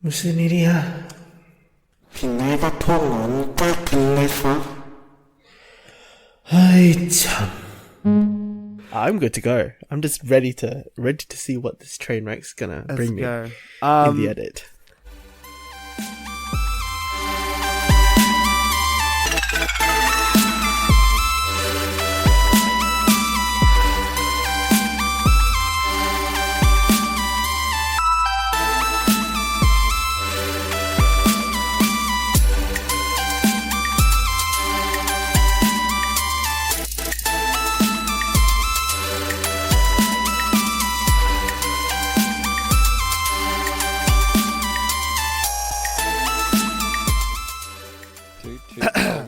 무슨 일이야? 빈나이가 돈 많다 빌려서. 아이 참. I'm good to go. I'm just ready to see what this train wreck's gonna bring me in the edit.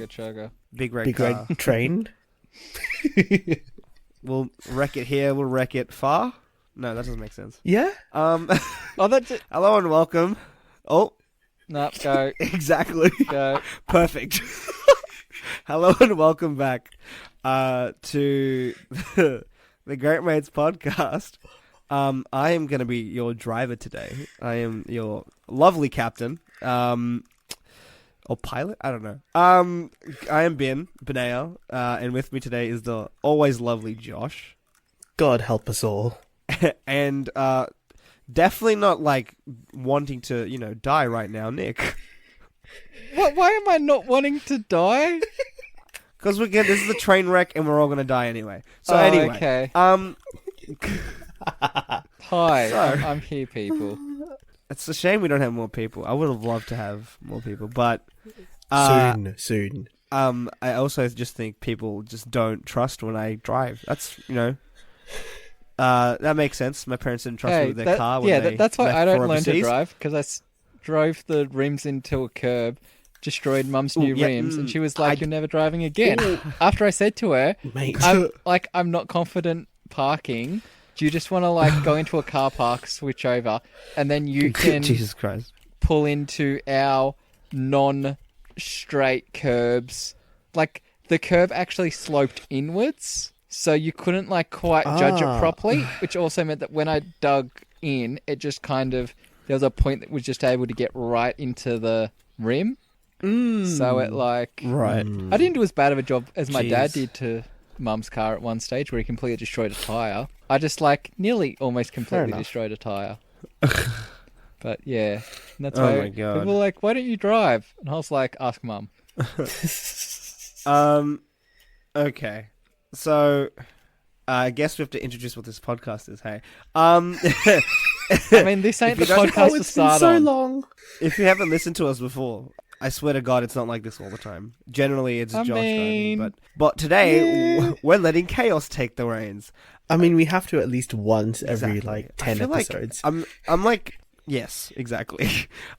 Chugga. Big red Big car. red train. We'll wreck it here. We'll wreck it far. No, that doesn't make sense. Yeah. Oh, that's it. Hello and welcome. Oh, No, go. exactly. Go. Perfect. Hello and welcome back to the Great Mates podcast. I am going to be your driver today. I am your lovely captain. Or pilot? I don't know. I am Binaya, and with me today is the always lovely Josh. God help us all. And definitely not like wanting to, die right now, Nick. What? Why am I not wanting to die? Because this is a train wreck, and we're all gonna die anyway. So anyway, okay. Hi, I'm here, people. It's a shame we don't have more people. I would have loved to have more people, but soon. I also just think people just don't trust when I drive. That's that makes sense. My parents didn't trust me with their car. That's why left I don't for learn to overseas. drive, because drove the rims into a curb, destroyed Mum's new rims, and she was like, "You're never driving again." After I said to her, Mate. I'm not confident parking. Do you just want to go into a car park, switch over, and then you can Jesus Christ. pull into our non-straight curbs? The curb actually sloped inwards, so you couldn't quite judge it properly, which also meant that when I dug in, it just there was a point that was just able to get right into the rim. So it Right. I didn't do as bad of a job as my dad Jeez. did to Mum's car at one stage, where he completely destroyed a tyre. I just nearly almost completely enough. destroyed a tyre. But yeah, and that's Oh why my God. people were like, "Why don't you drive?" And I was like, "Ask Mum." Okay. So, I guess we have to introduce what this podcast is, hey? I mean, this ain't the If you don't- podcast Oh, to it's been start so on. long. If you haven't listened to us before, I swear to God, it's not like this all the time. Generally, it's Josh driving, but today, we're letting chaos take the reins. I mean, we have to at least once every Exactly. 10 I feel episodes. I'm like, yes, exactly.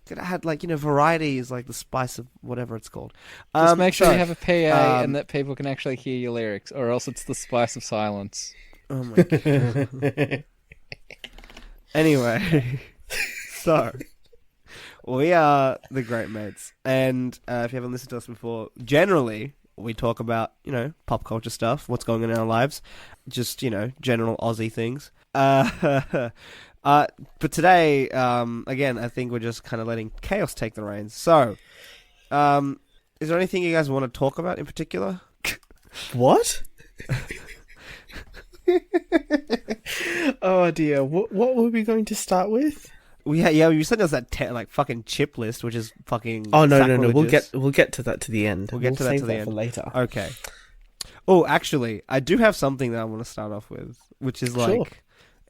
Could have had variety is like the spice of whatever it's called. Just make sure so- you have a PA and that people can actually hear your lyrics, or else it's the spice of silence. Oh my God. Anyway, so we are the Great Mates, and if you haven't listened to us before, generally we talk about pop culture stuff, what's going on in our lives, just general Aussie things. But today, again, I think we're just kind of letting chaos take the reins. So, is there anything you guys want to talk about in particular? What? Oh dear. What were we going to start with? You sent us that fucking chip list, which is fucking. Oh no. sacrilegious. We'll get to that to the end. We'll get to that save to the end for later. Okay. Oh, actually, I do have something that I want to start off with, which is Sure.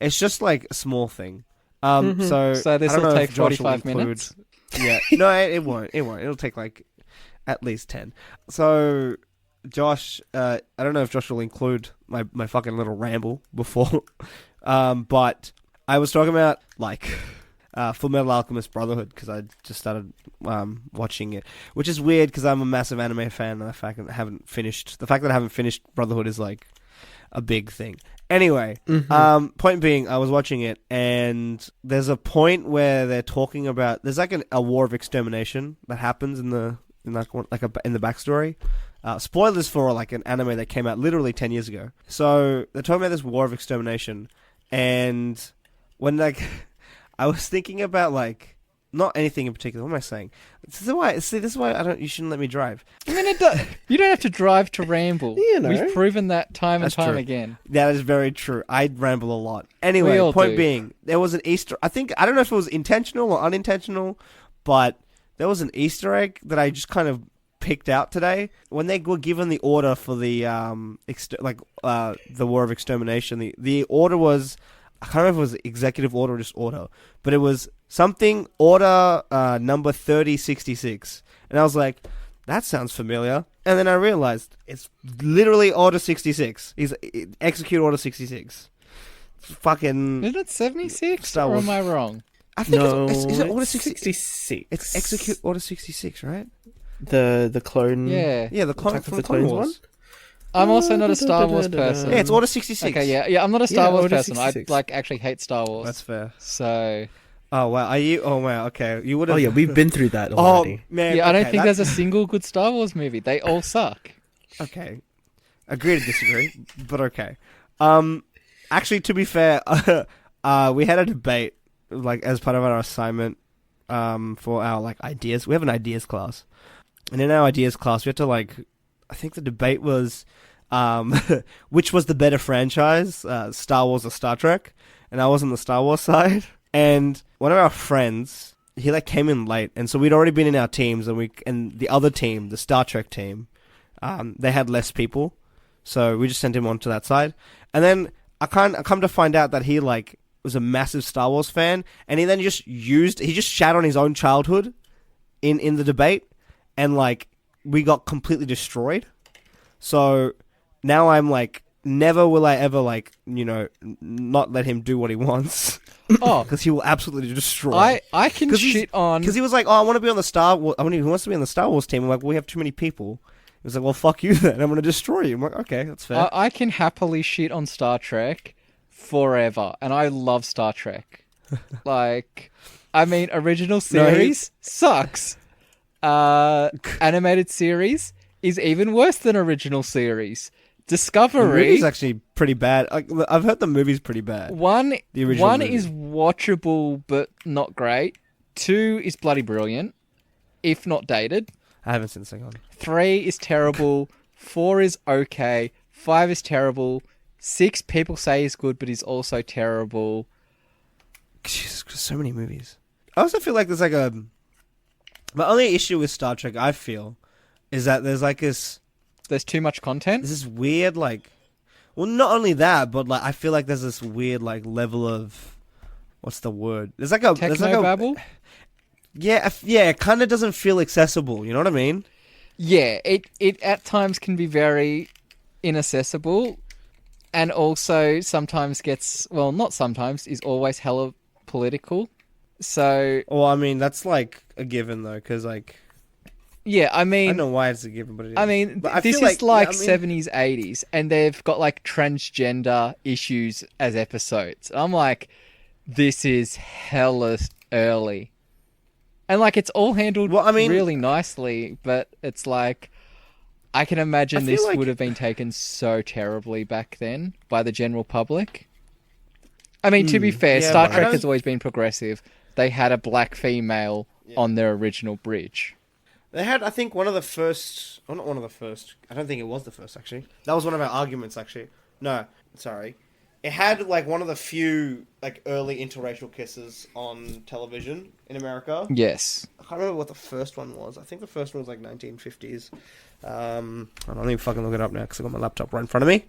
it's just a small thing. So this I don't will know take if Josh will 45 include- minutes? Yeah, no, it won't. It won't. It'll take at least 10. So, Josh, I don't know if Josh will include my fucking little ramble before, but I was talking about Full Metal Alchemist Brotherhood, because I just started watching it, which is weird because I'm a massive anime fan, and the fact that I haven't finished Brotherhood is a big thing. Anyway, point being, I was watching it, and there's a point where they're talking about there's a war of extermination that happens in the backstory. Spoilers for an anime that came out literally 10 years ago. So they're talking about this war of extermination, and when I was thinking about not anything in particular. What am I saying? This is why I don't. You shouldn't let me drive. I mean, you don't have to drive to ramble. You know. We've proven that time and That's time true. again. That is very true. I ramble a lot. Anyway, all point do. being, there was an Easter. I don't know if it was intentional or unintentional, but there was an Easter egg that I just kind of picked out today when they were given the order for the the War of Extermination. The order was, I can't remember if it was executive order or just order, but it was something order number 3066, and I was like, that sounds familiar. And then I realized it's literally order 66. He's execute order 66. It's fucking. Isn't it 76? Star Or Wars. am I wrong? I think No, is it order it's 66? It's execute order 66, right? The clone. Yeah. Yeah, the clone Attack of from the Clone Clones Wars. one? I'm also not a Star Wars person. Yeah, it's order 66. Okay, yeah, I'm not a Star Yeah, Wars Order person. 66. I actually hate Star Wars. That's fair. So Oh wow, are you? Oh wow, okay. You would have. Oh yeah, we've been through that Oh already. man, yeah, I don't okay, think that- there's a single good Star Wars movie. They all suck. Okay, agree to disagree, but okay. Actually, to be fair, we had a debate like as part of our assignment for our like ideas. We have an ideas class, and in our ideas class, we had to like. I think the debate was, which was the better franchise, Star Wars or Star Trek, and I was on the Star Wars side. And one of our friends, he like came in late, and so we'd already been in our teams, and the other team, the Star Trek team, they had less people, so we just sent him on to that side. And then I come to find out that he like was a massive Star Wars fan, and he then he just shat on his own childhood in the debate, and like we got completely destroyed. So now I'm like, never will I ever like, not let him do what he wants. Oh, Because he will absolutely destroy. I can 'Cause he's- shit on. Because he was like, oh, I want to be on the Star Wars. He wants to be on the Star Wars team. I'm like, well, we have too many people. He was like, well, fuck you then. I'm going to destroy you. I'm like, okay, that's fair. I can happily shit on Star Trek forever, and I love Star Trek. Like, I mean, original series sucks. Animated series is even worse than original series. The Discovery. movie's actually pretty bad. Like, I've heard the movie's pretty bad. The original One movie. is watchable but not great. 2 is bloody brilliant, if not dated. I haven't seen the second one. 3 is terrible. 4 is okay. 5 is terrible. 6 people say is good, but is also terrible. Jesus, there's so many movies. I also feel like there's like a... My only issue with Star Trek, I feel, is that there's like this There's too much content. weird like... Well, not only that, but like I feel like there's this weird like level of... What's the word? There's like a... Technobabble? Yeah, it kind of doesn't feel accessible, you know what I mean? Yeah, it at times can be very inaccessible, and also sometimes gets... Well, not sometimes, is always hella political. So... Well, I mean, that's like a given though, because like... Yeah, I I mean... don't know why it's a given, but it is. I mean, But I this feel is like yeah, I mean- 70s, 80s, and they've got like transgender issues as episodes. I'm like, this is hella early. And like, it's all handled Well, I mean- really nicely, but it's like, I can imagine I feel this like- would have been taken so terribly back then by the general public. I mean, to be fair, yeah, Star but I Trek don't- has always been progressive. They had a black female on their original bridge. They had, I think, one of the first... Well, not one of the first. I don't think it was the first, actually. That was one of our arguments, actually. No, sorry. It had, like, one of the few, like, early interracial kisses on television in America. Yes. I can't remember what the first one was. I think the first one was, like, 1950s. I don't even fucking look it up now, because I've got my laptop right in front of me.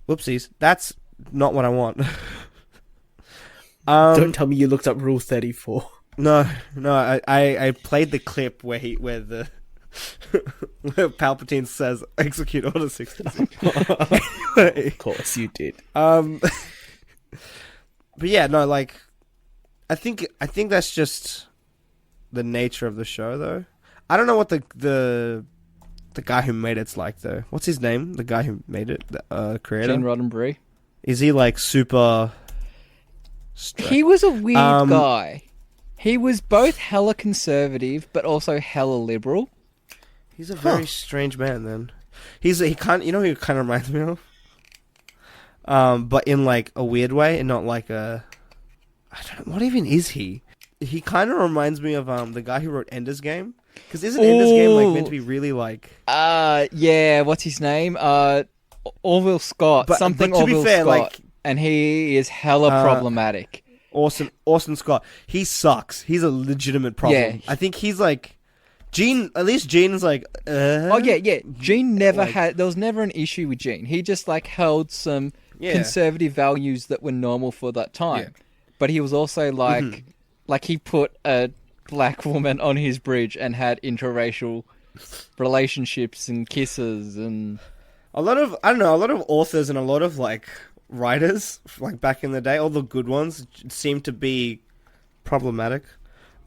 Whoopsies. That's not what I want. Don't tell me you looked up Rule 34. No, I played the clip where where Palpatine says execute Order 66. Anyway, Of course you did. but yeah, no, like I think that's just the nature of the show, though. I don't know what the guy who made it's like, though. What's his name? The guy who made it, the creator. Gene Roddenberry. Is he like super? He was a weird guy. He was both hella conservative, but also hella liberal. He's a very strange man. Then he kind, who he kind of reminds me of. But in like a weird way, and not like a. I don't. What even is he? He kind of reminds me of the guy who wrote Ender's Game. Because isn't Ender's Game like meant to be really like? Yeah. What's his name? Orville Scott. But to be Orville fair, Scott, like, and he is hella problematic. Orson Scott. He sucks. He's a legitimate problem. Yeah. I think he's like Gene. At least Gene's like. Oh yeah. Gene never had. There was never an issue with Gene. He just like held some conservative values that were normal for that time. Yeah. But he was also like he put a black woman on his bridge and had interracial relationships and kisses and a lot of authors and a lot of like writers like back in the day, all the good ones seem to be problematic.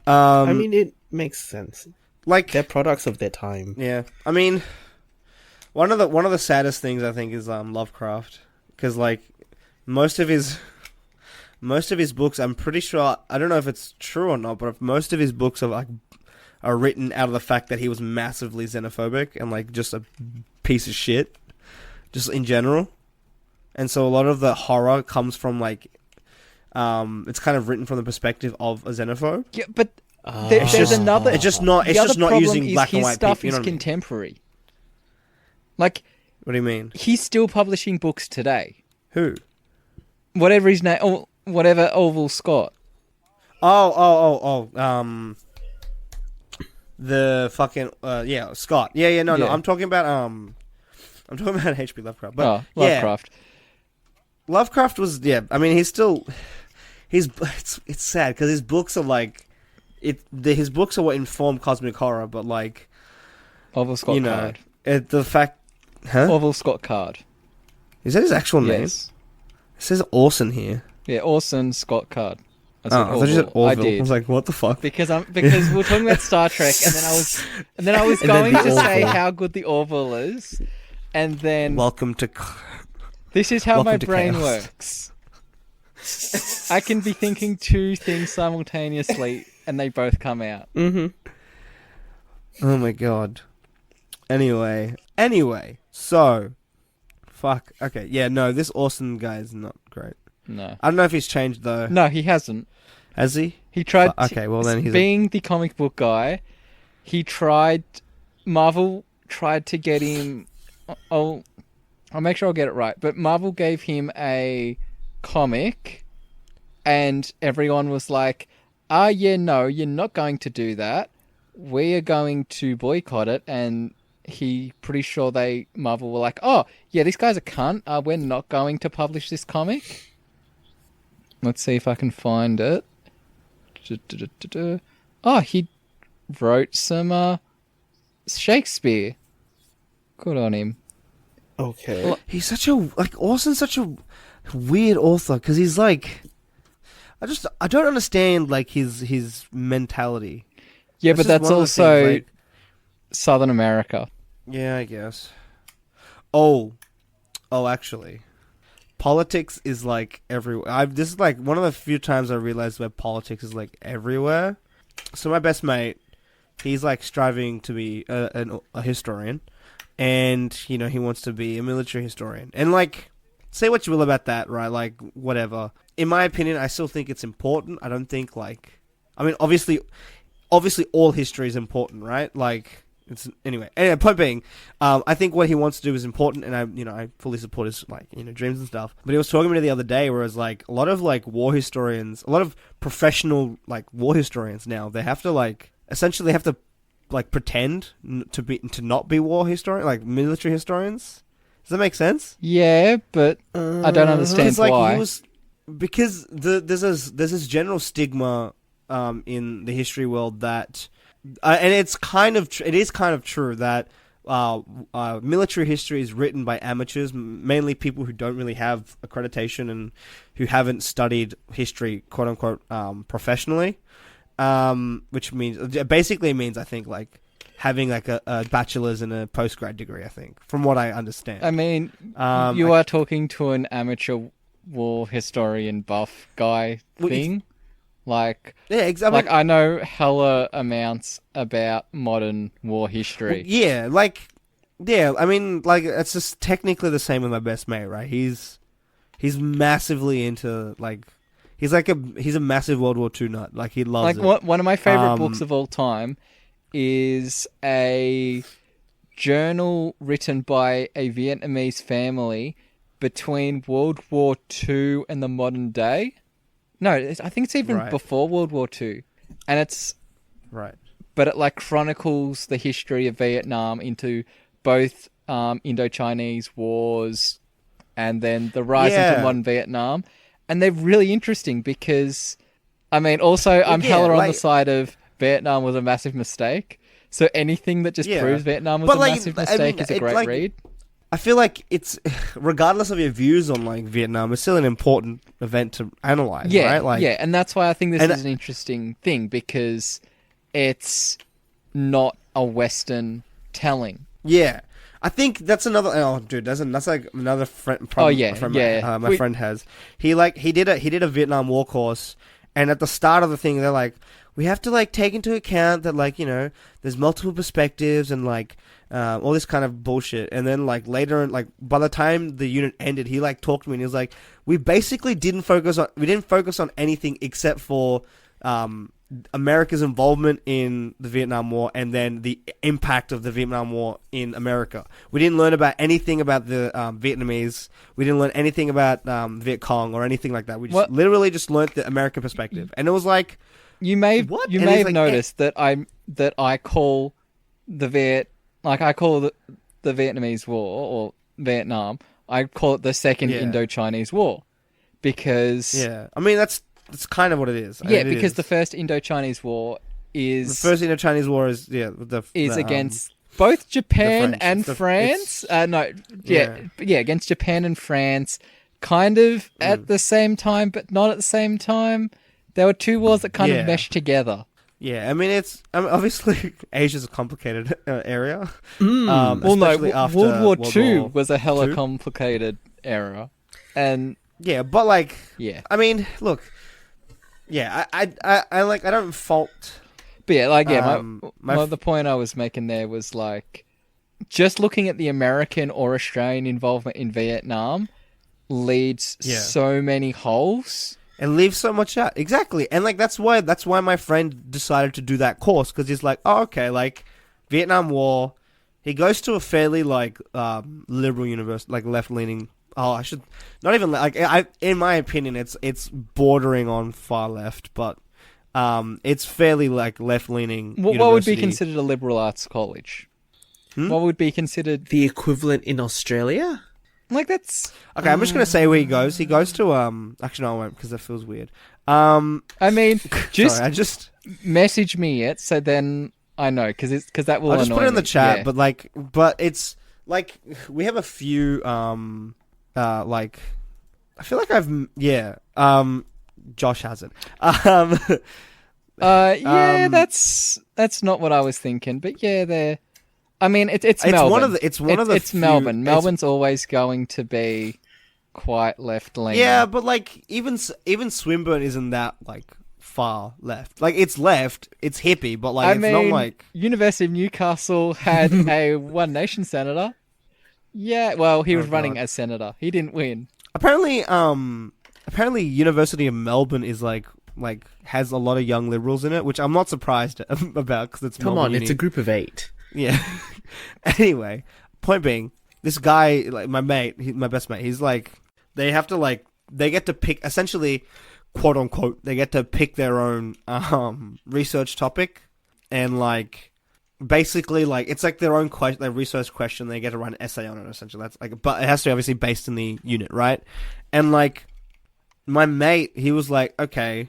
I mean, it makes sense. Like they're products of their time. Yeah, I mean, one of the saddest things I think is Lovecraft, because like most of his books, I'm pretty sure, I don't know if it's true or not, but most of his books are written out of the fact that he was massively xenophobic and like just a piece of shit, just in general. And so a lot of the horror comes from like, it's kind of written from the perspective of a xenophobe. Yeah, but there's another. It's just not using black and white stuff people. You know is contemporary. Like, what do you mean? He's still publishing books today. Who? Whatever his name, or whatever Orville Scott. The fucking Scott. No, I'm talking about H.P. Lovecraft. But Lovecraft. Lovecraft was I mean he's still it's sad because his books are like his books are what inform cosmic horror, but like Orville Scott Card. The fact, Orville Scott Card. Is that his actual name? Yes. It says Orson here. Yeah, Orson Scott Card. I thought you said Orville. I did. I was like, what the fuck? Because we're talking about Star Trek, and then I was going to say how good the Orville is, and then this is how my brain works. I can be thinking two things simultaneously, and they both come out. Mm-hmm. Oh my god. Anyway, so fuck. Okay, yeah, no, this Orson guy is not great. No, I don't know if he's changed though. No, he hasn't. Has he? He tried. Okay, well then he's being the comic book guy. Marvel tried to get him. I'll make sure I'll get it right. But Marvel gave him a comic, and everyone was like, no, you're not going to do that. We are going to boycott it. And pretty sure Marvel were like, oh, yeah, this guy's a cunt. We're not going to publish this comic. Let's see if I can find it. Oh, he wrote some Shakespeare. Good on him. Okay. Well, he's Orson's such a weird author because he's like, I don't understand like his mentality. Yeah, but that's also things, Southern America. Yeah, I guess. Oh, actually, politics is like everywhere. This is like one of the few times I realized where politics is like everywhere. So my best mate, he's like striving to be a historian, and he wants to be a military historian. And like, say what you will about that, right? Like, whatever. In my opinion, I still think it's important. I don't think obviously all history is important, right? Like. Anyway, point being, I think what he wants to do is important, and I fully support his dreams and stuff. But he was talking to me the other day, whereas like a lot of like war historians, a lot of professional like war historians now, they have to essentially have to pretend to not be war historian, like military historians. Does that make sense? Yeah, but I don't understand why. Because there's this general stigma in the history world that. And it is kind of true that military history is written by amateurs, mainly people who don't really have accreditation and who haven't studied history, quote unquote, professionally. Which basically means I think like having like a bachelor's and a postgrad degree. I think, from what I understand. I mean, you are talking to an amateur war historian buff guy thing. Like, yeah, exactly. Like, I know hella amounts about modern war history. I mean, like, it's just technically the same with my best mate, right? He's massively into, like, He's a massive World War II nut. Like, he loves Like, it. one of my favorite books of all time is a journal written by a Vietnamese family between World War II and the modern day. No, I think it's even before World War II. And it's... Right. But it, like, chronicles the history of Vietnam into both Indo-Chinese wars and then the rise into modern Vietnam. And they're really interesting because, I mean, also, I'm hella on the side of Vietnam was a massive mistake. So anything that just proves Vietnam was a massive mistake is a great read. I feel like it's, regardless of your views on, like, Vietnam, it's still an important event to analyze, right? Like, yeah, and that's why I think this is an interesting thing, because it's not a Western telling. Yeah. I think that's another. Oh, dude, that's like another friend. My friend has. He did a Vietnam War course, and at the start of the thing, they're like, we have to like take into account that like there's multiple perspectives and like all this kind of bullshit. And then like later, like by the time the unit ended, he like talked to me and he was like, we basically didn't focus on anything except for America's involvement in the Vietnam War and then the impact of the Vietnam War in America. We didn't learn about anything about the Vietnamese. We didn't learn anything about Viet Cong or anything like that. We just literally just learned the American perspective, and it was like you may have noticed that I call the Vietnamese War or Vietnam. I call it the Second Indo-Chinese War because I mean that's kind of what it is. Yeah, because the first Indo-Chinese War is... The first Indo-Chinese War is, against both Japan and France. Against Japan and France, kind of at the same time, but not at the same time. There were two wars that kind of meshed together. Yeah, I mean, obviously, Asia's a complicated area. World War II was a hella complicated era. And... Yeah, but like... Yeah. I mean, look... Yeah, I don't fault. But yeah, like the point I was making there was like, just looking at the American or Australian involvement in Vietnam leads so many holes. It leaves so much out. Exactly, and like that's why my friend decided to do that course, because he's like, oh okay, like Vietnam War. He goes to a fairly like liberal university, like left leaning. Oh, I should not even like. In my opinion, it's bordering on far left, but it's fairly like left leaning. What would be considered a liberal arts college? What would be considered the equivalent in Australia? Like that's okay. I'm just gonna say where he goes. He goes to Actually, no, I won't because that feels weird. I mean, just message me it so then I know because that will. I'll just put it in the chat, yeah. but it's like we have a few like I feel like Josh hasn't. That's not what I was thinking, but yeah, I mean, it's Melbourne. It's Melbourne. Melbourne's always going to be quite left leaning. Yeah, but like even Swinburne isn't that like far left. Like it's left, it's hippie, but like not like University of Newcastle had a One Nation senator. Yeah, well, he was running as senator. He didn't win. Apparently, University of Melbourne is like has a lot of young liberals in it, which I'm not surprised about because it's Come Melbourne on, Uni. it's a group of 8. Yeah. Anyway, point being, this guy, like my best mate, he's like, they get to pick, essentially, quote unquote, they get to pick their own research topic, and like, basically, like, it's like their own research question, they get to write an essay on it, essentially. That's like, but it has to be obviously based in the unit, right? And like, my mate, he was like, okay,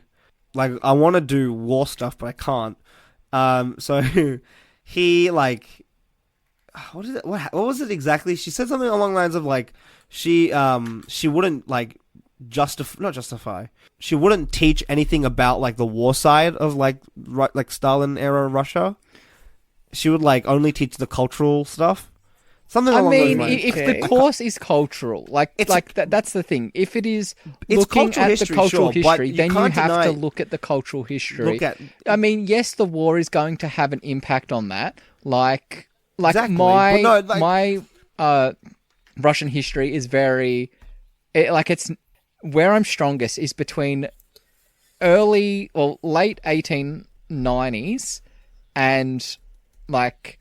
like, I want to do war stuff, but I can't. So he like, what was it exactly? She said something along the lines of like, she wouldn't like not justify. She wouldn't teach anything about like the war side of like Stalin era Russia. She would like only teach the cultural stuff. Something along those lines. If the course is cultural, that's the thing. If it is looking at the cultural history, then you have to look at the cultural history. I mean, yes, the war is going to have an impact on that. Like exactly. My Russian history is very, it's where I'm strongest is between late 1890s and like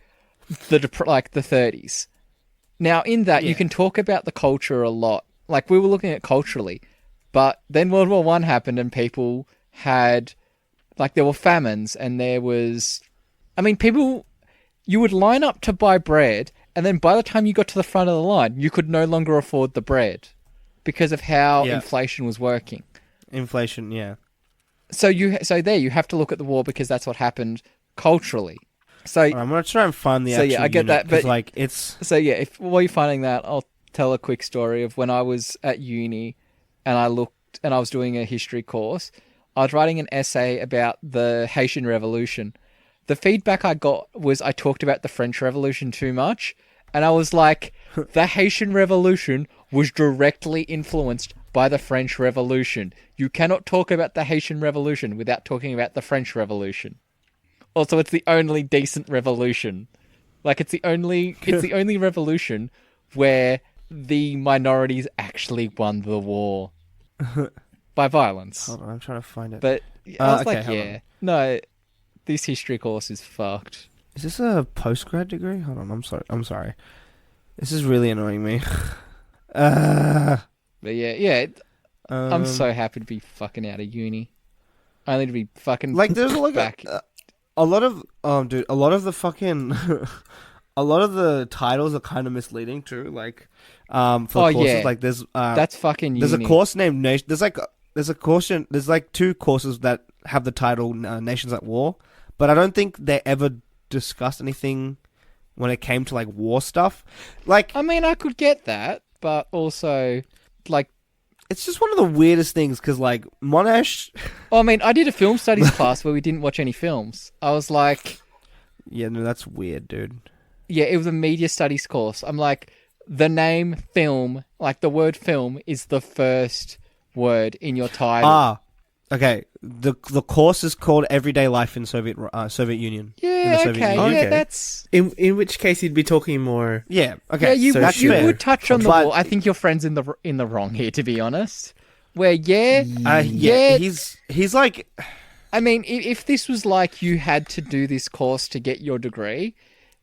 the 30s. Now, in that, you can talk about the culture a lot. Like, we were looking at culturally, but then World War One happened and people had, like, there were famines and there was, I mean, people, you would line up to buy bread, and then by the time you got to the front of the line, you could no longer afford the bread because of how inflation was working. Inflation, yeah. So you have to look at the war because that's what happened culturally. So I'm gonna try and find the actual I get unit, that, but like it's if while you're finding that, I'll tell a quick story of when I was at uni and I was doing a history course. I was writing an essay about the Haitian Revolution. The feedback I got was I talked about the French Revolution too much, and I was like, the Haitian Revolution was directly influenced by the French Revolution. You cannot talk about the Haitian Revolution without talking about the French Revolution. Also, it's the only decent revolution. Like, it's the only revolution where the minorities actually won the war by violence. Hold on, I'm trying to find it. But I was no, this history course is fucked. Is this a postgrad degree? Hold on, I'm sorry. This is really annoying me. But I'm so happy to be fucking out of uni. Only to be fucking like there's back. A lot of the fucking a lot of the titles are kind of misleading too. Like for courses, like there's that's fucking there's uni. a course named Nation. There's like two courses that have the title Nations at War, but I don't think they ever discussed anything when it came to like war stuff. Like, I mean, I could get that, but also like it's just one of the weirdest things because like Monash. I mean, I did a film studies class where we didn't watch any films. I was like, yeah, no, that's weird, dude. Yeah, it was a media studies course. I'm like, the name film, like the word film is the first word in your title. Okay. The course is called Everyday Life in Soviet Union. Yeah, okay. Union. Yeah, that's in which case you'd be talking more. Yeah, okay. Yeah, you fair. would touch on the war. I think your friend's in the wrong here, to be honest. Where he's like, I mean, if this was like you had to do this course to get your degree,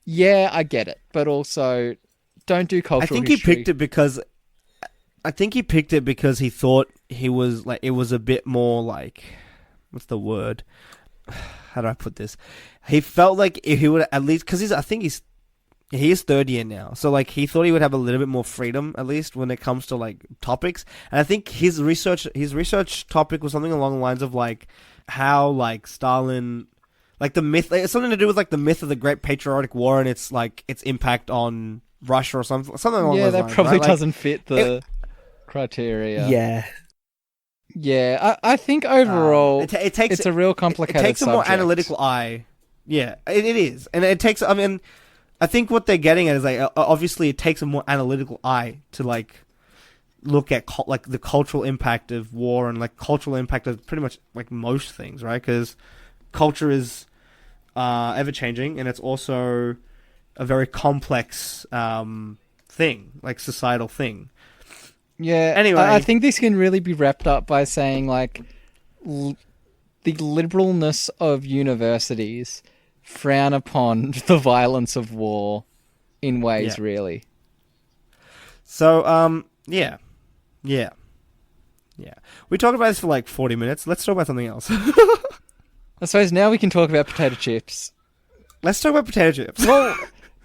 yeah, I get it. But also, don't do cultural history. he picked it because he thought he was like, it was a bit more like, what's the word? How do I put this? He felt like if he would at least, because he is third year now, so like he thought he would have a little bit more freedom at least when it comes to like topics. And I think his research topic was something along the lines of like how like Stalin, like the myth, it's something to do with like the myth of the Great Patriotic War and its like its impact on Russia or something along those lines. Yeah, that probably right? doesn't fit the criteria. Yeah, I think overall it takes it's a real complicated It takes subject. a more analytical eye. Yeah, it is, and it takes. I mean, I think what they're getting at is like obviously it takes a more analytical eye to like look at like the cultural impact of war and like cultural impact of pretty much like most things, right? Because culture is ever changing, and it's also a very complex thing, like societal thing. Yeah. Anyway, I think this can really be wrapped up by saying like the liberalness of universities frown upon the violence of war in ways, really. So, yeah. We talked about this for like 40 minutes. Let's talk about something else. I suppose now we can talk about potato chips. Let's talk about potato chips. Well,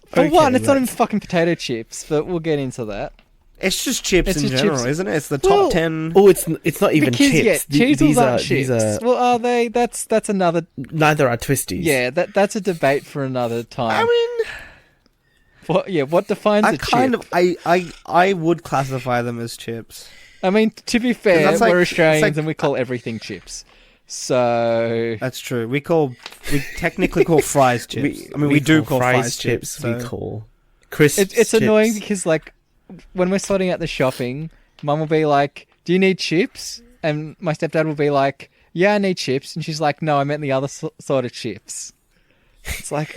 for one, it's not even fucking potato chips, but we'll get into that. It's just chips in general, isn't it? It's the Well, top 10. Oh, it's not even chips. Cheezels aren't chips. These are. Well, are they? That's another. Neither are twisties. Yeah, that's a debate for another time. I mean, what defines a chip? I would classify them as chips. I mean, to be fair, that's like- we're it's Australians like- and we call everything chips. So That's true. We technically call fries chips. We do call fries chips. So. We call crisps it's chips. annoying because like when we're sorting out the shopping, Mum will be like, "Do you need chips?" And my stepdad will be like, "Yeah, I need chips." And she's like, "No, I meant the other sort of chips." It's like,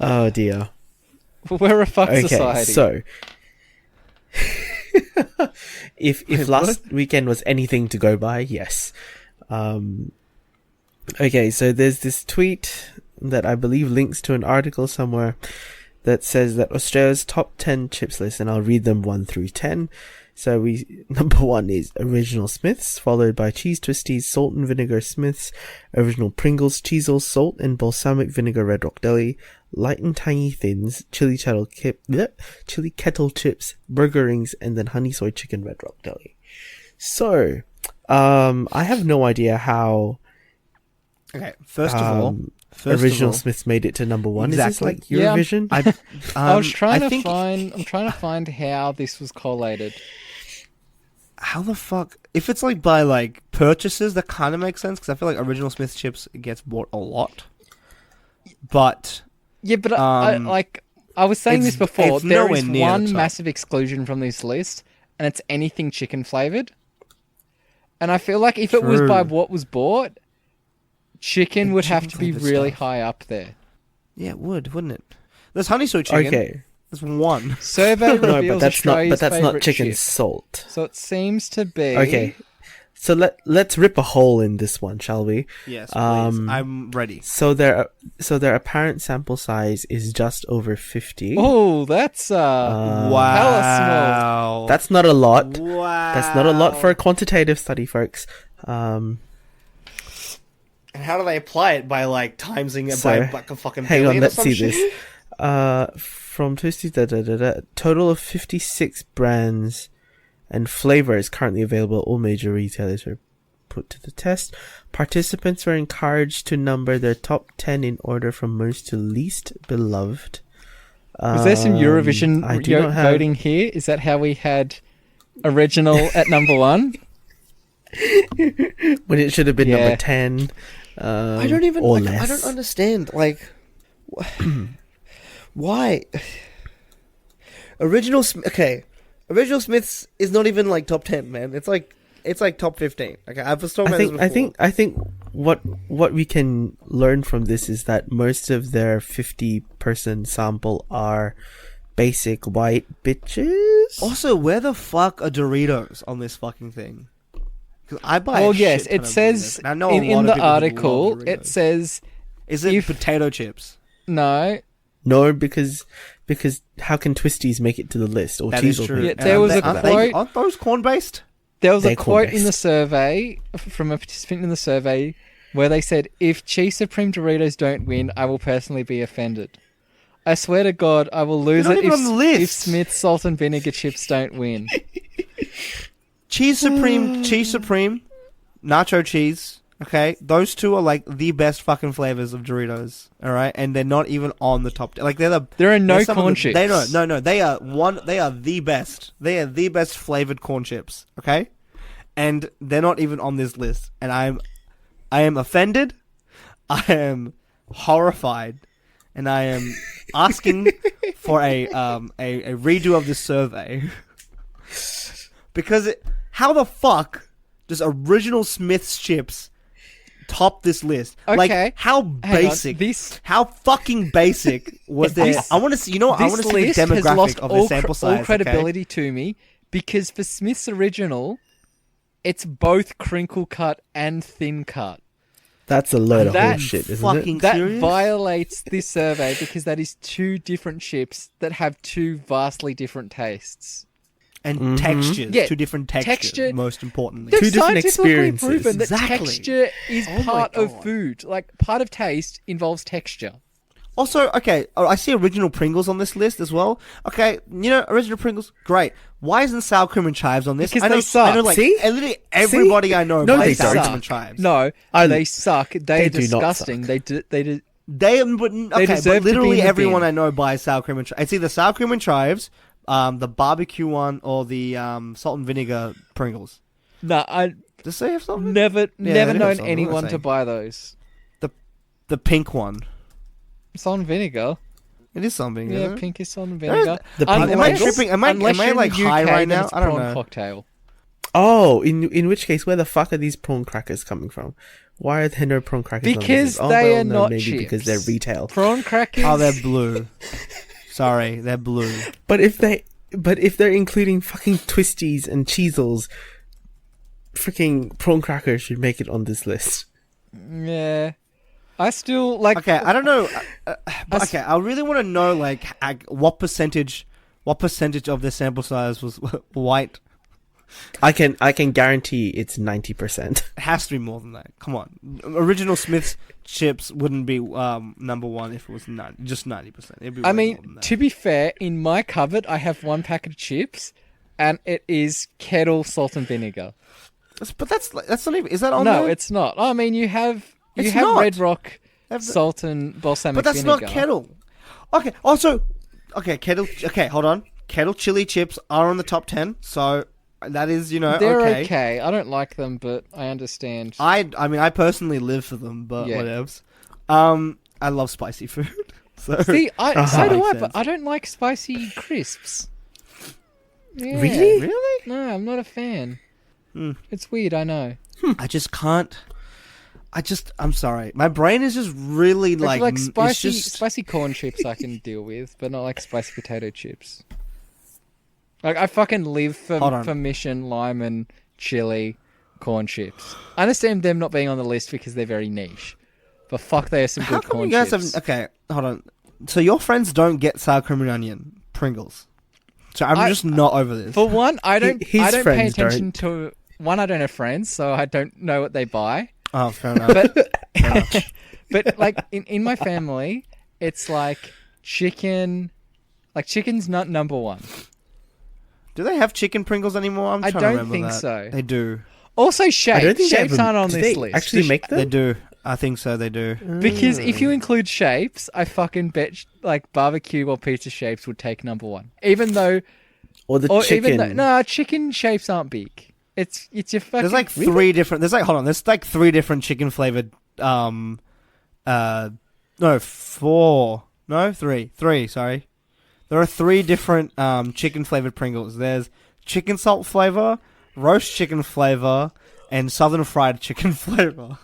Oh dear. we're a fuck Okay, society. so If last weekend was anything to go by, yes. Okay, so there's this tweet that I believe links to an article somewhere that says that Australia's top 10 chips list, and I'll read them 1 through 10. So number 1 is Original Smiths, followed by Cheese Twisties, Salt and Vinegar Smiths, Original Pringles, Cheezels, Salt and Balsamic Vinegar Red Rock Deli, Light and Tangy Thins, Chili Kettle Chips, Burger Rings, and then Honey Soy Chicken Red Rock Deli. So, I have no idea how... Okay, first of all... Original Smiths made it to number 1. Exactly. Is this like Eurovision? I'm trying to find how this was collated. How the fuck? If it's like by like purchases, that kind of makes sense because I feel like Original Smiths chips gets bought a lot. But yeah, but I was saying this before. It's There nowhere is near the one top. massive exclusion from this list, and it's anything chicken flavored. And I feel like if it was by what was bought, chicken would have to be chicken-flavoured really stuff. high up there. yeah, it would, wouldn't it? There's honey soy chicken. Okay. There's one. Survey No, reveals but that's not Australia's chicken favourite chip. salt. So it seems to be Okay. So let's rip a hole in this one, shall we? Yes, please. I'm ready. So their apparent sample size is just over 50. Oh, that's Wow. hella small. That's not a lot. Wow. That's not a lot for a quantitative study, folks. And how do they apply it? By like timesing it So, by like a fucking hang billion on, or let's some see shit? this. From Twisty, total of 56 brands and flavors currently available. All major retailers were put to the test. Participants were encouraged to number their top 10 in order from most to least beloved. Was there some Eurovision I do not have- voting here? Is that how we had original at number 1? when it should have been Yeah. number 10. I don't even. or Like, I less. don't understand. Like, why? Original Smiths is not even like top 10, man. It's like top 15. Okay, I've talked about this before. I think what we can learn from this is that most of their 50-person sample are basic white bitches. Also, where the fuck are Doritos on this fucking thing? Because I buy. Well, a yes, shit ton it of says Doritos, and I know a lot in of the people who love article, Doritos. it says Is it if- potato chips? no. No, because how can Twisties make it to the list? Or That is Cheezels true. make Yeah, it to there the was a list? quote- Aren't those corn based? There was a They're quote in the corn-based. survey from a participant in the survey where they said, "If Cheese Supreme Doritos don't win, I will personally be offended. I swear to God, I will lose They're it not even on the list. if Smith's salt and vinegar chips don't win." Cheese Supreme, nacho cheese. Okay, those two are like the best fucking flavors of Doritos. All right, and they're not even on the top. Like there are no some of corn the- chips. No. They are the best. They are the best flavored corn chips. Okay, and they're not even on this list. And I am offended. I am horrified, and I am asking for a redo of this survey because how the fuck does Original Smith's chips top this list? Okay, Like how hang on, basic, this- how fucking basic was their? This- I want to see. You know what? I This want to see the list has demographic lost of their sample all size. okay? credibility to me because for Smith's original, it's both crinkle cut and thin cut. That's a load of That horseshit, isn't fucking- it? That Serious? violates this survey because that is two different chips that have two vastly different tastes. And textures, Yeah, two different textures. texture- Most importantly, They've Two different scientifically experiences. proven that Exactly. texture is Oh my part of God. food. Like, part of taste involves texture. Also, okay, I see Original Pringles on this list as well. Okay, you know, Original Pringles, great. Why isn't sour cream and chives on this? Because I know, they suck. I know, like, See? literally everybody I know No, buys they sour don't. cream and chives. No, I- they suck. They're they do not disgusting. suck. They do. They, but, They okay, deserve but to be literally in the everyone bin. I know buys sour cream and chives. It's either sour cream and chives, the barbecue one, or the salt and vinegar Pringles. No, I Does they have something? never they never do have known something, anyone let's to say. buy those. The pink one. Salt and vinegar. It is something. Yeah, isn't it? pink is salt and The vinegar. pink Am I Unless- tripping? Am I unless you're in like the high UK, right then now? it's I don't prawn know. cocktail. Oh, in which case, where the fuck are these prawn crackers coming from? Why are there no prawn crackers? on this Because list? Oh, they well, are no, not maybe chips. because they're retail. Prawn crackers. Oh, they're blue. Sorry, they're blue. But if they But if they're including fucking twisties and cheezels, freaking prawn crackers should make it on this list. Yeah. I still like. Okay, I don't know. Okay, I really want to know like what percentage of their sample size was white. I can guarantee it's 90%. It has to be more than that. Come on, original Smith's chips wouldn't be number one if it was just 90%. I mean, to be fair, in my cupboard, I have one packet of chips, and it is kettle salt and vinegar. But that's not even. Is that on there? No, it's not. I mean, you have not. Red Rock salt and balsamic But that's vinegar. not kettle. Okay. Also, kettle. Okay, hold on. Kettle chili chips are on the top 10, so that is, They're okay. okay. I don't like them, but I understand. I mean, I personally live for them, but Yeah. whatevs. I love spicy food. So See, so do I, makes but sense. I don't like spicy crisps. Yeah. Really? No, I'm not a fan. Hmm. It's weird, I know. I just can't. I'm sorry. My brain is just really Like, like spicy, it's just, spicy corn chips I can deal with, but not like spicy potato chips. Like, I fucking live Hold on. for Mission, lime, and chili corn chips. I understand them not being on the list because they're very niche. But fuck, they are some How good come corn you guys chips. have? Okay, hold on. So your friends don't get sour cream and onion Pringles. So I'm just not over this. For one, I don't His pay friends attention to... One, I don't have friends, so I don't know what they buy. Oh, fair enough. But, but like, in my family, it's like chicken... Like, chicken's not number one. Do they have chicken Pringles anymore? I'm I trying to don't remember think that. so. They do. Also, I shapes. don't think Shapes aren't on do this they list. actually make them? They do. I think so. They do. Because if you include shapes, I fucking bet like barbecue or pizza shapes would take number one. Even though, Or the or chicken. even though, no, chicken shapes aren't big. It's your fucking. There's like three different. There's like hold on. There's like three different chicken flavored. No, four. No, three. Three. Sorry. There are three different chicken flavored Pringles. There's chicken salt flavor, roast chicken flavor, and southern fried chicken flavor.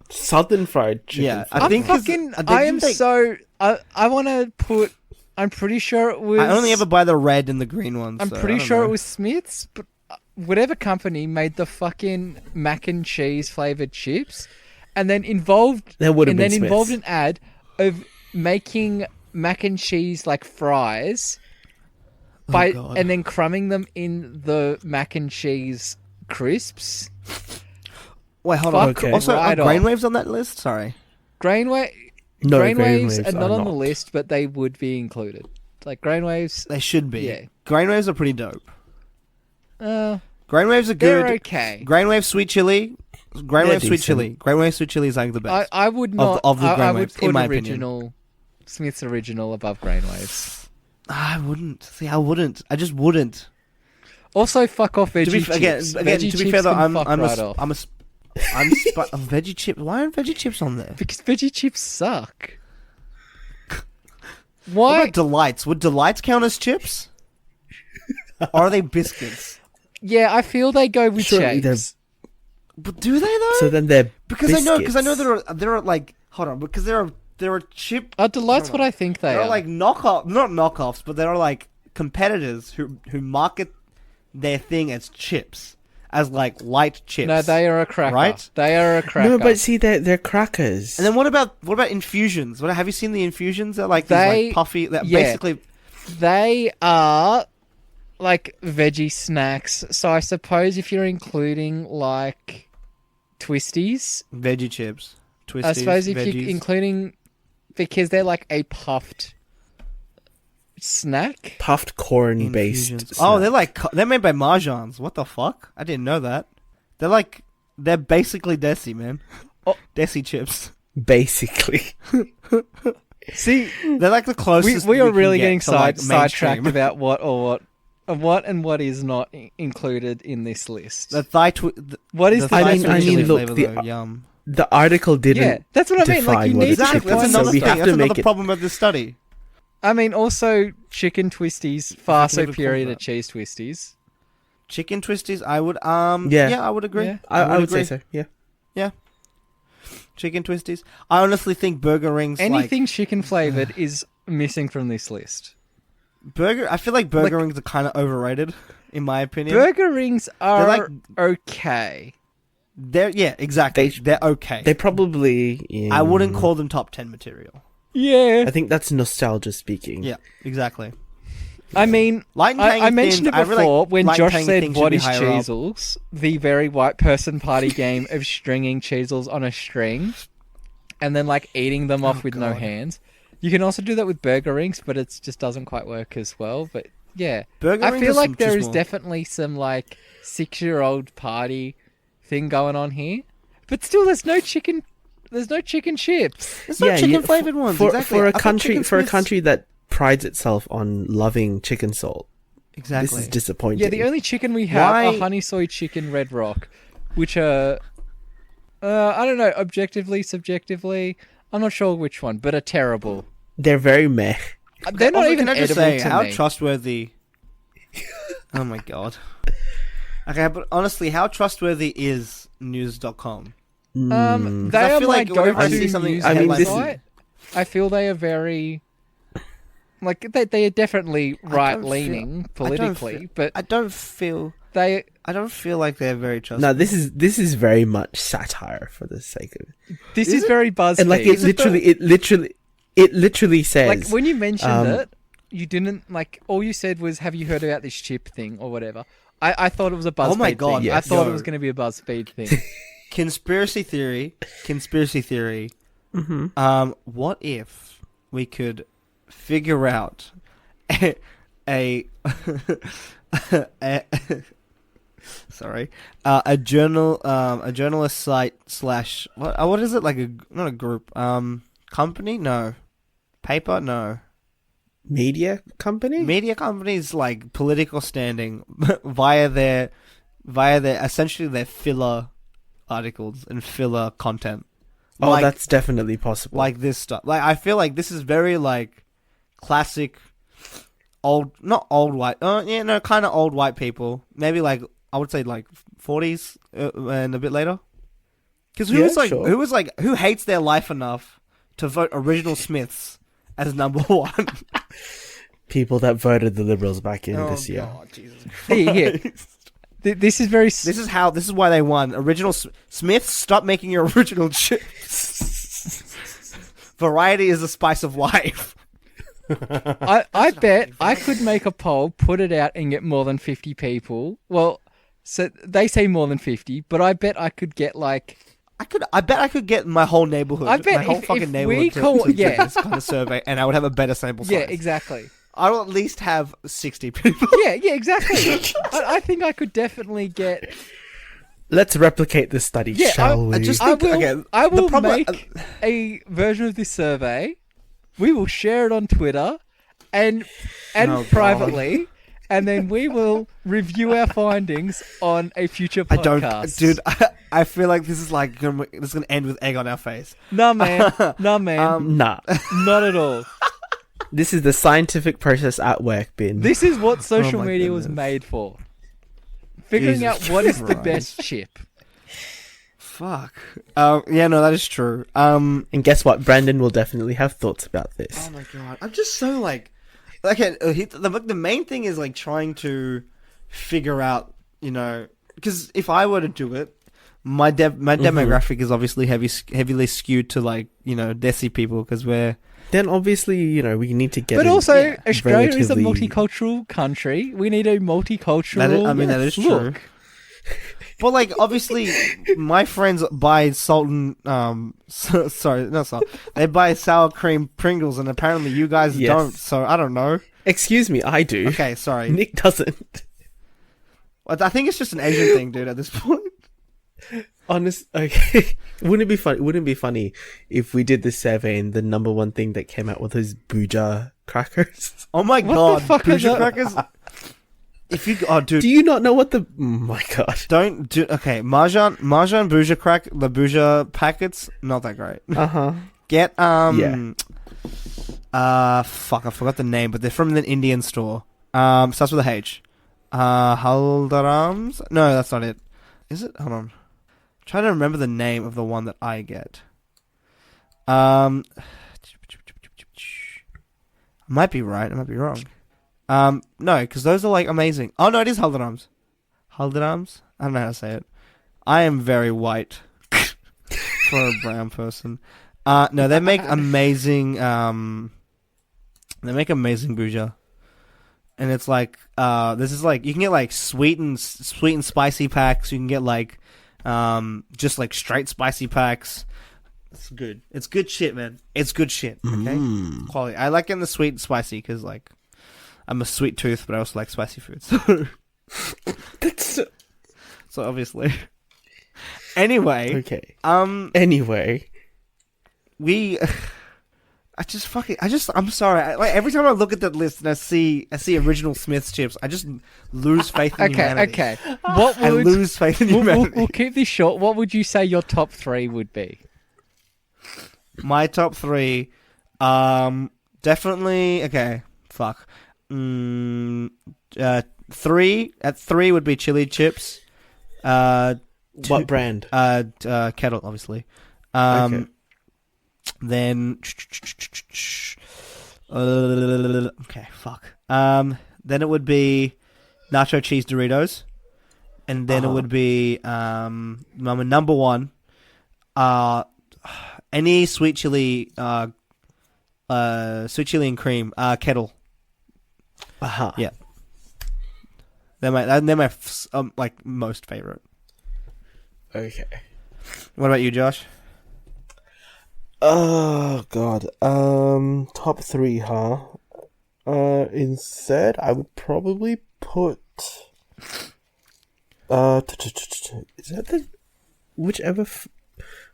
Southern fried chicken. Yeah, flavor. I'm fucking. I am so. I want to put. I'm pretty sure it was. I only ever buy the red and the green ones. I'm so pretty I don't sure know. it was Smith's, but whatever company made the fucking mac and cheese flavored chips, and then involved That would have and been then involved Smith's. an ad of making mac and cheese like fries by God. and then crumbing them in the mac and cheese crisps. Wait, hold on. Fuck Okay. Also, right are off. Brainwaves on that list? Sorry. Grainwaves No, Grainwaves Grainwaves are not on the not. list, but they would be included. Like Grainwaves, They should be. Yeah. Grainwaves are pretty dope. uh, Grainwaves are they're good. okay. Grainwave sweet chili. Grainwave sweet decent. chili. Grainwave sweet chili is like the best. I would not. of the I would Grainwaves, put in my opinion. original Smith's original above Grainwaves. I wouldn't. See, I wouldn't. I just wouldn't. Also, fuck off veggie To be chips. again, Veggie to be chips fair though, can I'm fuck I'm right a off. I'm a veggie chip. Why aren't veggie chips on there? Because veggie chips suck. What Why? about delights? Would delights count as chips? Or are they biscuits? Yeah, I feel they go with Surely they're- shapes. But do they though? So then they're because I know biscuits. there are like hold on because there are chip. Delight's what I think they There are. are like not knockoffs, but there are like competitors who market their thing as chips, as like light chips. No, they are a cracker. Right? They are a cracker. No, but see, they're crackers. And then what about infusions? Have you seen the infusions? They're like these They- like puffy. That yeah. basically. They are like veggie snacks. So I suppose if you're including like twisties, Veggie chips. Twisties, I suppose if veggies. you're including because they're like a puffed snack. puffed corn Infusions. based. Oh, they're made by Mahjons. What the fuck? I didn't know that. They're basically Desi, man. Oh. Desi chips. basically. See, They're like the closest. we are can really get getting to, like, sidetracked mainstream. about what and what is not included in this list. The thigh. What is the I thigh mean- sweet I chili mean, look, flavor, the- though. Yum. The article didn't. Yeah, that's what I mean. Like, define you what need a to Exactly. chip That's is, another so we thing. have That's to make another it. problem of this study. I mean, also chicken twisties far can even superior call to that. cheese twisties. Chicken twisties. I would. Yeah. I would agree. Yeah. I would say agree. so. Yeah. Chicken twisties. I honestly think burger rings. Anything chicken flavored is missing from this list. I feel like burger rings are kind of overrated, in my opinion. Burger rings are like- okay. Exactly. They're okay. They probably. I wouldn't call them top 10 material. Yeah. I think that's nostalgia speaking. Yeah, exactly. I mean, I mentioned it before when Josh said, "What is Cheezels?" The very white person party game of stringing Cheezels on a string, and then like eating them off with no hands. You can also do that with burger rings, but it just doesn't quite work as well. But yeah, I feel like there is definitely some like 6-year-old party thing going on here. But still, there's no chicken. There's no chicken chips. There's no chicken flavored ones. For a country that prides itself on loving chicken salt. Exactly. This is disappointing. Yeah, the only chicken we have are honey soy chicken Red Rock, which are, I don't know, objectively, subjectively, I'm not sure which one, but are terrible. They're very meh. They're not even edible to how me. Trustworthy... Oh my god. Okay, but honestly, how trustworthy is news.com? They I are feel my like whenever I see go-to something- news I mean, website. I feel they are very... Like, they are definitely right-leaning politically, but I don't feel like they're very trustworthy. No, this is very much satire for the sake of it. this is very BuzzFeed. And like it literally says, like when you mentioned it, you didn't like. All you said was, "Have you heard about this chip thing or whatever?" I thought it was a BuzzFeed. Oh my god! thing. I thought it was going to be a BuzzFeed thing. Conspiracy theory. Mm-hmm. What if we could figure out a journalist site / what is it, like not a group, company, no, paper, no, media companies like political standing via their essentially their filler articles and filler content. Oh, like, that's definitely possible. Like this stuff. Like I feel like this is very like classic not old white. Kind of old white people. Maybe like I would say like 40s and a bit later. Because who hates their life enough to vote Original Smiths as number one? People that voted the Liberals back in this year. God, Jesus Christ. This is very. This is why they won. Original Smiths, stop making your original chips. Variety is the spice of life. I bet I could make a poll, put it out, and get more than 50 people. Well, so they say more than 50, but I bet I could get like. I bet I could get my whole neighborhood. I bet my whole fucking neighborhood to do this kind of survey, and I would have a better sample size. Yeah, exactly. I'll at least have 60 people. Yeah, exactly. I think I could definitely get. Let's replicate this study, shall we? I will make a version of this survey. We will share it on Twitter and privately, and then we will review our findings on a future podcast. I feel like this is going to end with egg on our face. Nah, man. Nah. Not at all. This is the scientific process at work, Bin. This is what social media was made for. Figuring out what is the best chip. Fuck. Yeah, no, that is true. And guess what? Brandon will definitely have thoughts about this. Oh my god. I'm just so the main thing is like trying to figure out, because if I were to do it, my demographic is obviously heavily skewed to Desi people because we're... Then obviously, we need to get. But also, Australia is a multicultural country. We need a multicultural. That is true. But obviously, my friends buy salt and sorry, not salt. They buy sour cream Pringles, and apparently you guys don't. So I don't know. Excuse me, I do. Okay, sorry. Nick doesn't. I think it's just an Asian thing, dude. At this point. Okay. Wouldn't it be funny if we did this survey and the number one thing that came out was Booja crackers? Oh my god, Booja crackers! Dude, do you not know what the? Oh my god! Okay, Marjan Booja the Booja packets, not that great. Get fuck, I forgot the name, but they're from an Indian store. Starts with a H. Haldarams? No, that's not it. Is it? Hold on. Trying to remember the name of the one that I get. I might be right. I might be wrong. No, because those are like amazing. Oh no, it is Haldiram's. Haldiram's? I don't know how to say it. I am very white for a brown person. No, they make amazing. They make amazing bhuja, and it's like this is like you can get like sweet and spicy packs. You can get like just like straight spicy packs. It's good. It's good shit, man. It's good shit. Okay, quality. I like getting the sweet and spicy because like I'm a sweet tooth, but I also like spicy food. So That's so obviously. Anyway. okay. Anyway, I'm sorry. Like every time I look at that list and I see original Smith's chips, I just lose faith in humanity. Okay. What I would lose faith in humanity. we'll keep this short. What would you say your top 3 would be? My top 3, definitely. Okay, fuck. 3 at 3 would be chili chips. What brand? Kettle, obviously. Okay. Then, okay, fuck. Then it would be nacho cheese Doritos, and then it would be my number 1. Any sweet chili and cream Kettle. Yeah. They're my like most favorite. Okay. What about you, Josh? Oh god. Top 3, huh? In third, I would probably put. Is that the whichever?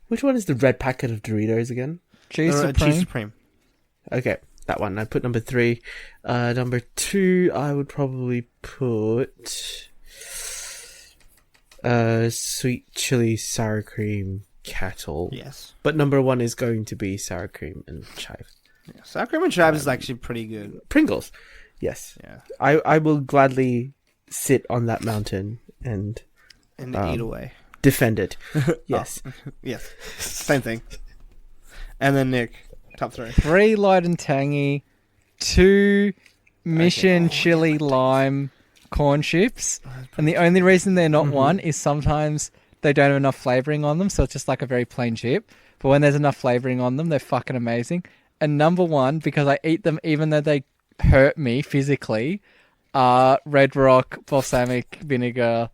Which one is the red packet of Doritos again? Cheese Supreme. Cheese Supreme. Okay, that one. I put number 3. Number 2, I would probably put. Sweet chili sour cream Kettle. Yes. But number 1 is going to be sour cream and chives. Yeah, sour cream and chives is actually pretty good. Pringles. Yes. Yeah. I will gladly sit on that mountain and eat away. defend it. Yes. Yes. Same thing. And then Nick, top 3. 3 light and tangy, 2 Mission chili lime corn chips, and the only reason they're not 1 is sometimes they don't have enough flavoring on them, so it's just like a very plain chip. But when there's enough flavoring on them, they're fucking amazing. And number 1, because I eat them even though they hurt me physically, Red Rock balsamic vinegar,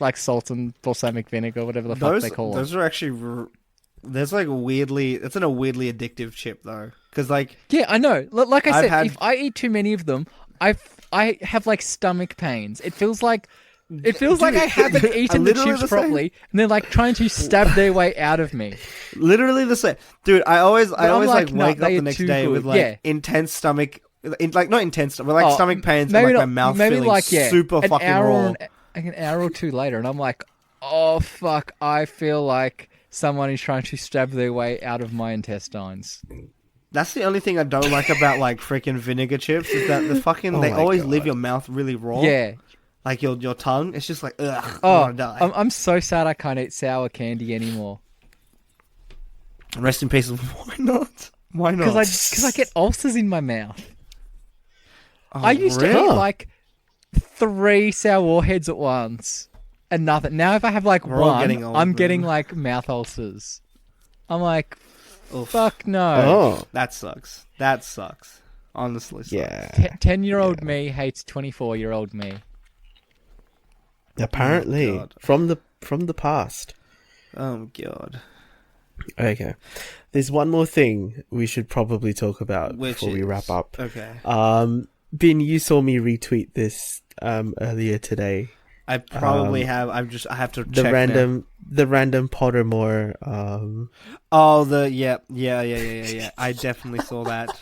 like salt and balsamic vinegar, whatever the fuck they call them. Those are actually. There's like weirdly. It's a weirdly addictive chip though, because like. Yeah, I know. Like I said, had- if I eat too many of them, I have like stomach pains. It feels like like I haven't eaten the literally chips the same. properly, and they're like trying to stab their way out of me. Literally the same, dude. I always I'm like, no, wake up they the are next too day good. with like Yeah. intense stomach, not intense, but like stomach pains, and Maybe like not, my mouth maybe feeling like super an fucking hour raw. an hour or 2 later, and I'm like, oh fuck, I feel like someone is trying to stab their way out of my intestines. That's the only thing I don't like about like freaking vinegar chips is that the fucking they my always God. leave your mouth really raw. Yeah. Like your tongue, it's just like ugh. I Oh, want to die. I'm so sad I can't eat sour candy anymore. Rest in peace. Why not? Why not? Because I get ulcers in my mouth. Oh, I used to really? eat like 3 sour warheads at once and nothing. Now if I have like We're all one, getting old, I'm man. getting like mouth ulcers. I'm like, Oof. fuck no. Oh. That sucks. That sucks. Honestly, sucks. Yeah. 10-year-old me hates 24-year-old me. Apparently, God. from the past. Oh god. Okay. There's one more thing we should probably talk about Which before we is- wrap up. Okay. Bin, you saw me retweet this earlier today. I probably have. I have to The check random Pottermore. Oh, yeah. I definitely saw that.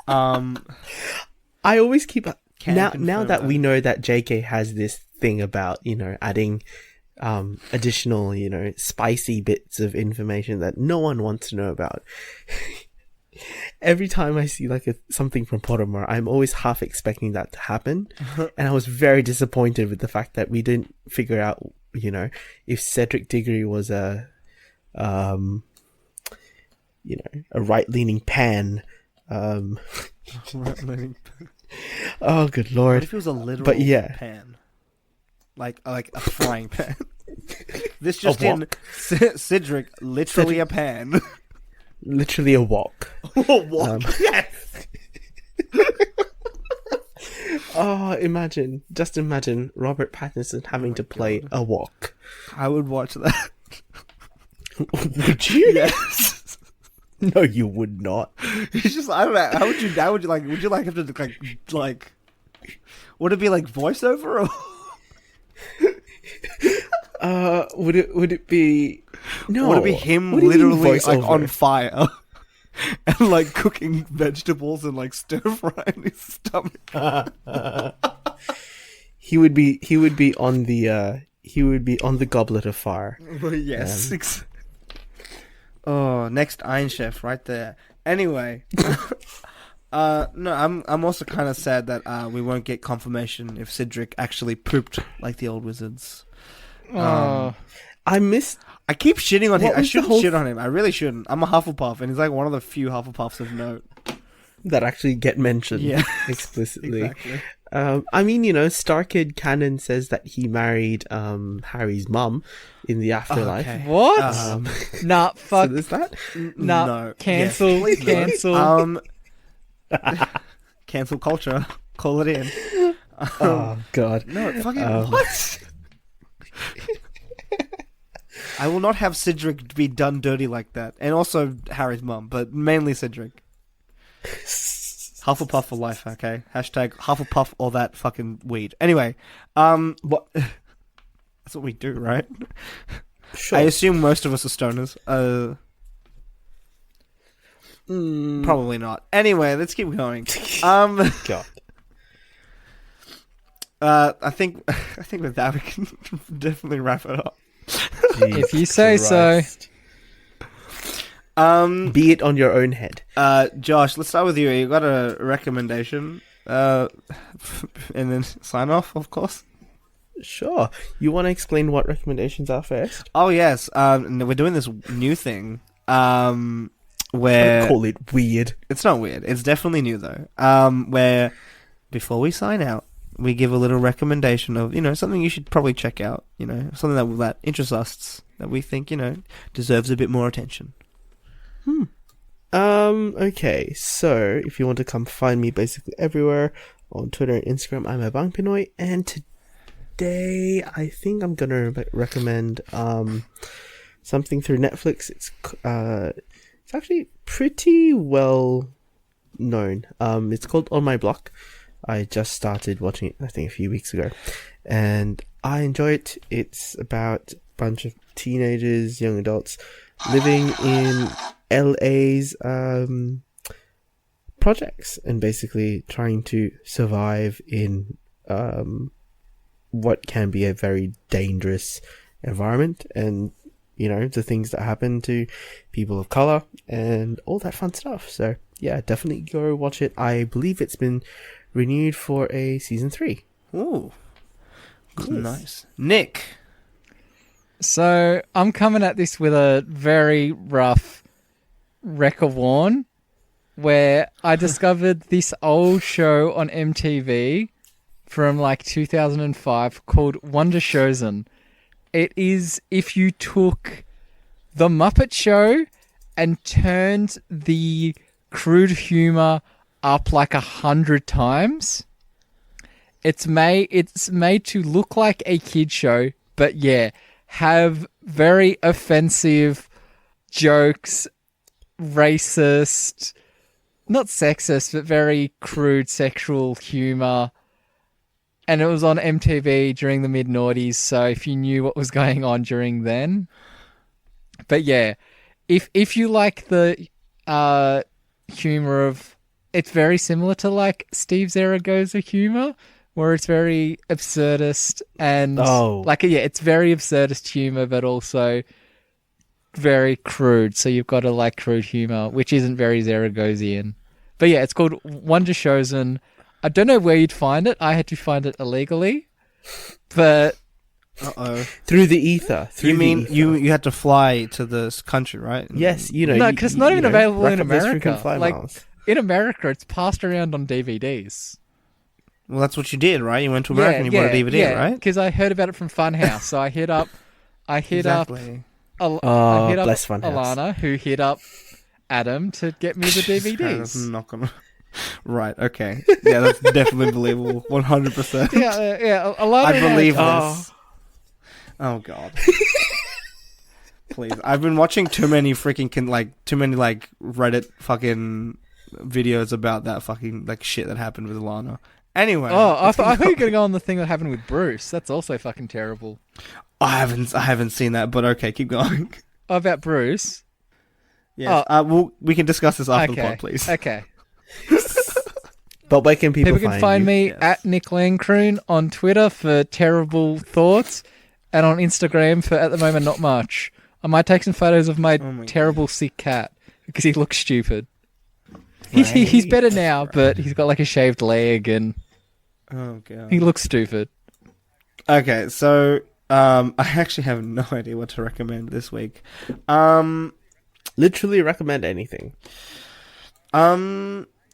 I always keep Can now confirm that that. we know that JK has this thing about adding additional spicy bits of information that no one wants to know about. Every time I see like something from Pottermore, I'm always half expecting that to happen, and I was very disappointed with the fact that we didn't figure out, if Cedric Diggory was a right-leaning pan, Oh, good What lord. if it was a literal But yeah. pan? Like a frying pan. This just in, wok. Cedric, literally a pan. Literally a wok. What? Yes! Oh, just imagine Robert Pattinson having to play a wok. I would watch that. Would you? Yes. No, you would not. It's just, I don't know, how would you like, would you like him to, like, would it be like voiceover or? Would it be? No. Would it be him What do you mean literally like voiceover? on fire and like cooking vegetables and like stir frying his stomach? He would be on the goblet of fire. Yes. Oh, next Iron Chef right there. Anyway, no, I'm also kind of sad that we won't get confirmation if Cedric actually pooped like the old wizards. Oh, I keep shitting on him. What I was the shouldn't whole shit on him. I really shouldn't. I'm a Hufflepuff, and he's like one of the few Hufflepuffs of note. that actually get mentioned Yeah. explicitly. Exactly. I mean, Starkid canon says that he married Harry's mum in the afterlife. Okay. what? Nah, So fuck. there's that. Nah, No. cancel, Yes, please no. cancel. Cancel culture. Call it in. Oh god. No, fucking what? I will not have Cedric be done dirty like that, and also Harry's mum, but mainly Cedric. Hufflepuff for life, okay? Hashtag Hufflepuff or that fucking weed. Anyway, What? that's what we do, right? Sure. I assume most of us are stoners. Probably not. Anyway, let's keep going. God. I think with that we can definitely wrap it up. If you say so. Be it on your own head. Josh, let's start with you. You got a recommendation, and then sign off, of course. Sure. You want to explain what recommendations are first? Oh yes, we're doing this new thing, where Don't call it weird. it's not weird. It's definitely new though. Where before we sign out, we give a little recommendation of something you should probably check out. Something that interests us that we think deserves a bit more attention. Okay, so if you want to come find me basically everywhere on Twitter and Instagram, I'm a Bang Pinoy, and today I think I'm gonna recommend something through Netflix. It's actually pretty well known. It's called On My Block. I just started watching it I think a few weeks ago, and I enjoy it. It's about a bunch of teenagers, young adults living in LA's projects and basically trying to survive in what can be a very dangerous environment, and the things that happen to people of color and all that fun stuff. So yeah, definitely go watch it. I believe it's been renewed for a season 3. Ooh, nice. Nick. So I'm coming at this with a very rough wreck of warn, where I discovered this old show on MTV from like 2005 called Wonder Chosen. It is if you took The Muppet Show and turned the crude humor up like 100 times. It's made to look like a kid show, but yeah, have very offensive jokes, racist, not sexist, but very crude sexual humor. And it was on MTV during the mid-noughties, so if you knew what was going on during then. But yeah, if you like the humor of... It's very similar to like Steve Zaragoza humor, where it's very absurdist and it's very absurdist humor, but also very crude. So you've got to like crude humor, which isn't very Zaragosian. But yeah, it's called Wonder Chosen. I don't know where you'd find it. I had to find it illegally, but Through the ether. You had to fly to this country, right? Yes, no, because it's not even available rack in up those freaking America. fly Like miles. in America, it's passed around on DVDs. Well, that's what you did, right? You went to America and you bought a DVD, right? Because I heard about it from Funhouse, so I hit up. Exactly. I hit up bless Funhouse. Alana, who hit up Adam to get me the That's DVDs. not gonna. Right. Okay. Yeah, that's definitely believable. 100%. yeah. Alana, I believe and this. Oh God. Please. I've been watching too many Reddit fucking videos about that fucking like shit that happened with Alana. Anyway. I thought you were gonna go on the thing that happened with Bruce. That's also fucking terrible. I haven't seen that, but okay, keep going. Oh, about Bruce. Yes. We can discuss this after the pod, please. Okay. But where can people People can find you? me Yes. at Nick Langcroon on Twitter for terrible thoughts, and on Instagram for at the moment not much. I might take some photos of my my terrible sick cat because he looks stupid. He's better now, but he's got like a shaved leg and Oh God. he looks stupid. Okay, so I actually have no idea what to recommend this week. Literally recommend anything.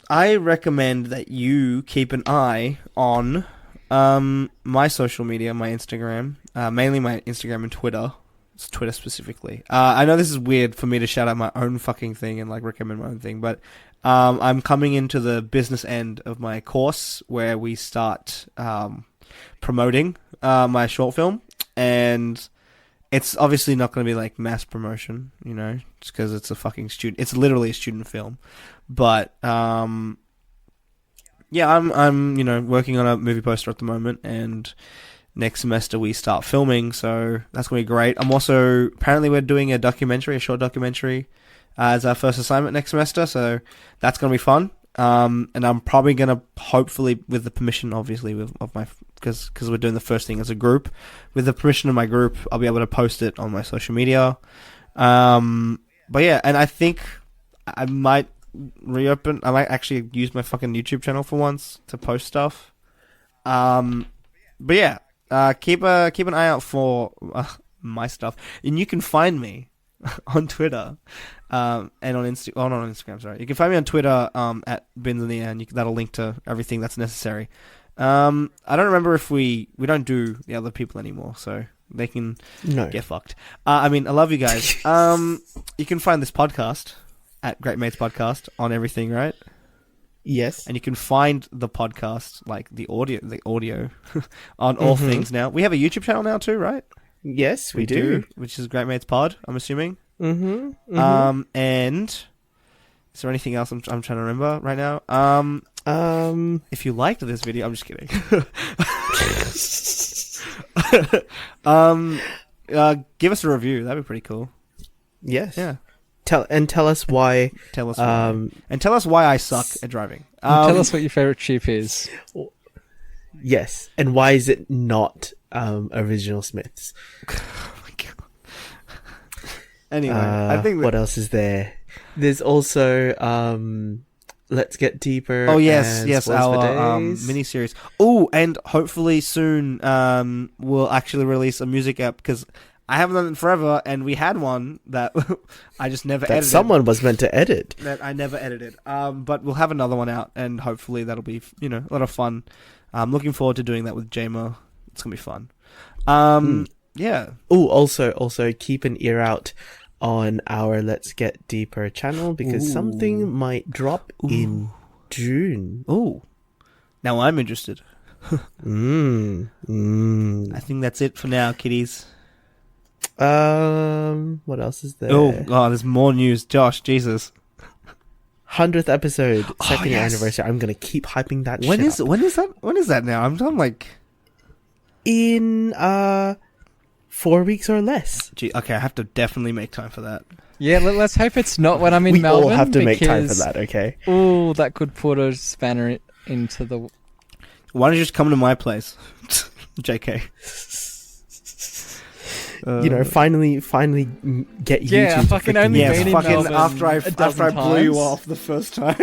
I recommend that you keep an eye on my social media, my Instagram, mainly my Instagram and Twitter. It's Twitter specifically. I know this is weird for me to shout out my own fucking thing and like recommend my own thing, but I'm coming into the business end of my course where we start promoting my short film, and it's obviously not going to be like mass promotion, you know, just because it's a fucking student. It's literally a student film, but yeah, I'm working on a movie poster at the moment, and next semester we start filming, so that's gonna be great. Apparently we're doing a short documentary, as our first assignment next semester, so that's gonna be fun. And I'm probably gonna, hopefully, with the permission, obviously, because we're doing the first thing as a group, with the permission of my group, I'll be able to post it on my social media. But yeah, and I think I might actually use my fucking YouTube channel for once to post stuff. But yeah, keep an eye out for my stuff, and you can find me on Twitter, and on Instagram. Oh, not on Instagram. Sorry, you can find me on Twitter at Binaya, and that'll link to everything that's necessary. I don't remember if we don't do the other people anymore, so they can get fucked. I love you guys. You can find this podcast at Great Mates Podcast on everything, right? Yes. And you can find the podcast, like the audio on all things now. We have a YouTube channel now too, right? Yes, we do. Which is Great Mates Pod, I'm assuming. Mm-hmm. And is there anything else I'm trying to remember right now? If you liked this video, I'm just kidding. Give us a review. That'd be pretty cool. Yes. Yeah. Tell us why. Tell us why. And tell us why I suck at driving. Tell us what your favorite chip is. Yes, and why is it not Original Smiths? Oh my God. Anyway, I think what else is there? There's also Let's Get Deeper. Oh yes, and yes, Spoils for our Days. mini-series. Oh, and hopefully soon we'll actually release a music app, because I haven't done it forever, and we had one that I just never edited. Someone was meant to edit. That I never edited. But we'll have another one out, and hopefully that'll be, a lot of fun. I'm looking forward to doing that with Jamer. It's gonna be fun. Yeah. Oh, also keep an ear out on our Let's Get Deeper channel, because something might drop in June. Oh, now I'm interested. I think that's it for now, kiddies. What else is there? Oh, there's more news. Josh, Jesus. 100th episode, second year yes. anniversary. I'm gonna keep hyping that. When shit is up. when is that? When is that now? I'm like In 4 weeks or less. Gee, okay, I have to definitely make time for that. Yeah, let's hope it's not when I'm in We Melbourne. all have to make time for because, that. Okay. Oh, that could put a spanner into the. Why don't you just come to my place? JK. Finally get you. Yeah, I fucking only Yes, been in fucking Melbourne after I a dozen blew you times. off the first time.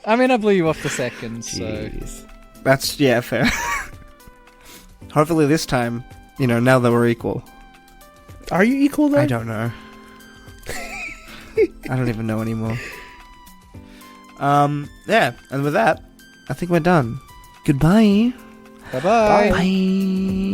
I mean, I blew you off the second, so. Jeez. That's fair. Hopefully this time, now that we're equal. Are you equal though? I don't know. I don't even know anymore. Yeah, and with that, I think we're done. Goodbye. Bye-bye. Bye.